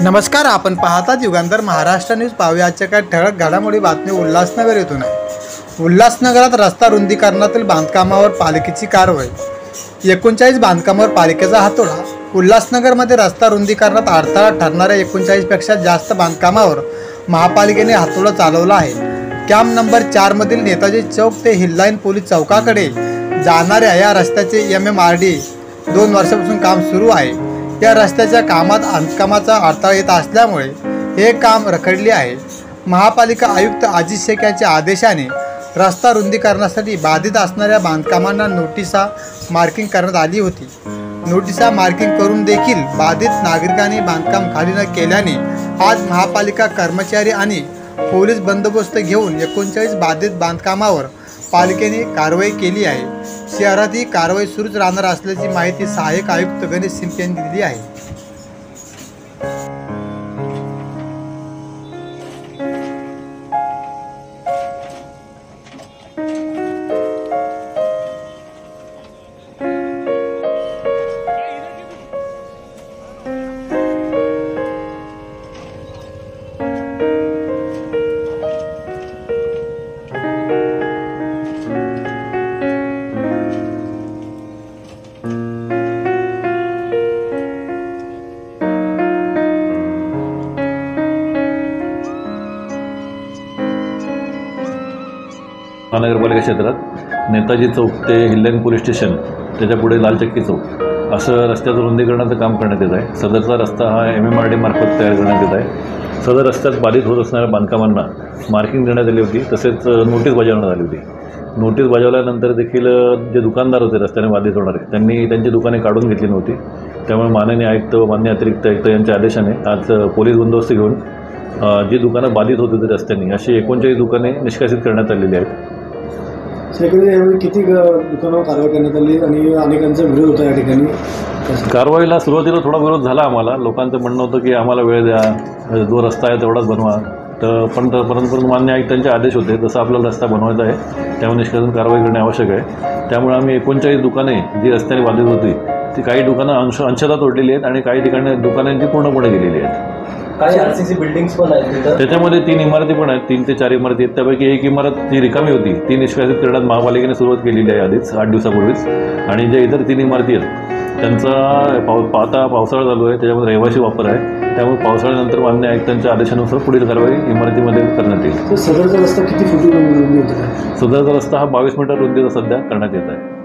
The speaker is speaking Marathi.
नमस्कार, आपण पाहतात युगांतर महाराष्ट्र न्यूज. पाहूया आजच्या काही ठळक घडामोडी बातमी उल्हासनगर येथून आहे. उल्हासनगरात रस्ता रुंदीकरणातील बांधकामावर पालिकेची कारवाई. 39 बांधकामावर पालिकेचा हातोडा. उल्हासनगरमध्ये रस्ता रुंदीकरणात अडथळा ठरणाऱ्या 39 पेक्षा जास्त बांधकामावर महापालिकेने हातोडा चालवला आहे. कॅम्प नंबर 4 मधील नेताजी चौक ते हिललाईन पोलीस चौकाकडे जाणाऱ्या या रस्त्याचे MMRD 2 वर्षापासून काम सुरू आहे. या रस्त्याच्या कामात बांधकामाचा अडथळा येत असल्यामुळे हे काम रखडले आहे. महापालिका आयुक्त अजित शेख यांच्या आदेशाने रस्ता रुंदीकरणासाठी बाधित असणाऱ्या बांधकामांना नोटिसा मार्किंग करण्यात आली होती. नोटिसा मार्किंग करून देखील बाधित नागरिकांनी बांधकाम खाली न केल्याने आज महापालिका कर्मचारी आणि पोलीस बंदोबस्त घेऊन 39 बाधित बांधकामावर पालिकेने कारवाई केली आहे. शहरात ही कारवाई सुरूच राहणार असल्याची माहिती सहाय्यक आयुक्त गणेश सिंह यांनी दिली आहे. महानगरपालिका क्षेत्रात नेताजी चौक ते हिललाईन पोलीस स्टेशन त्याच्या पुढे लालचक्की चौक असं रस्त्याचं रुंदीकरणाचं काम करण्यात येत आहे. सदरचा रस्ता हा MMRD मार्फत तयार करण्यात येत आहे. सदर रस्त्यात बाधित होत असणाऱ्या बांधकामांना मार्किंग देण्यात आली होती, तसेच नोटीस बजावण्यात आली होती. नोटीस बजावल्यानंतर देखील जे दुकानदार होते रस्त्याने बाधित होणारे त्यांनी त्यांची दुकाने काढून घेतली नव्हती. त्यामुळे माननीय आयुक्त व मान्य अतिरिक्त आयुक्त यांच्या आदेशाने आज पोलीस बंदोबस्त घेऊन जी दुकानं बाधित होत होती रस्त्याने अशी 39 दुकाने निष्कासित करण्यात आलेली आहेत. किती दुकानावर कारवाई करण्यात आली आणि अनेकांचा विरोध होता या ठिकाणी. कारवाईला सुरुवातीला थोडा विरोध झाला. आम्हाला लोकांचं म्हणणं होतं की आम्हाला वेळ द्या, जो रस्ता आहे तेवढाच बनवा. परंतु मान्य आयुक्तांचे आदेश होते तसं आपल्याला रस्ता बनवायचा आहे, त्यामुळे निष्कासन कारवाई करणे आवश्यक आहे. त्यामुळे आम्ही 39 दुकाने जी रस्त्याने बाधित होती ती काही दुकानं अंशतः तोडलेली आहेत आणि काही ठिकाणी दुकानांची पूर्णपणे गेलेली आहेत. काही RCC बिल्डिंग्स पण आहेत. त्याच्यामध्ये 3 इमारती पण आहेत, 3 ते 4 इमारती आहेत. त्यापैकी एक इमारत जी रिकामी होती ती निष्कासित करण्यात महापालिकेने सुरुवात केलेली आहे आधीच 8 दिवसापूर्वीच. आणि ज्या इतर 3 इमारती आहेत त्यांचा आता पावसाळा चालू आहे, त्याच्यामध्ये रहिवासी वापर आहे. त्यामुळे पावसाळ्यानंतर मान्य आयुक्तांच्या आदेशानुसार पुढील कारवाई इमारतीमध्ये करण्यात येईल. सदरचा रस्ता किती फुटी रुंदी होता? सदरचा रस्ता हा 22 मीटर रुंदीचा सध्या करण्यात येत आहे.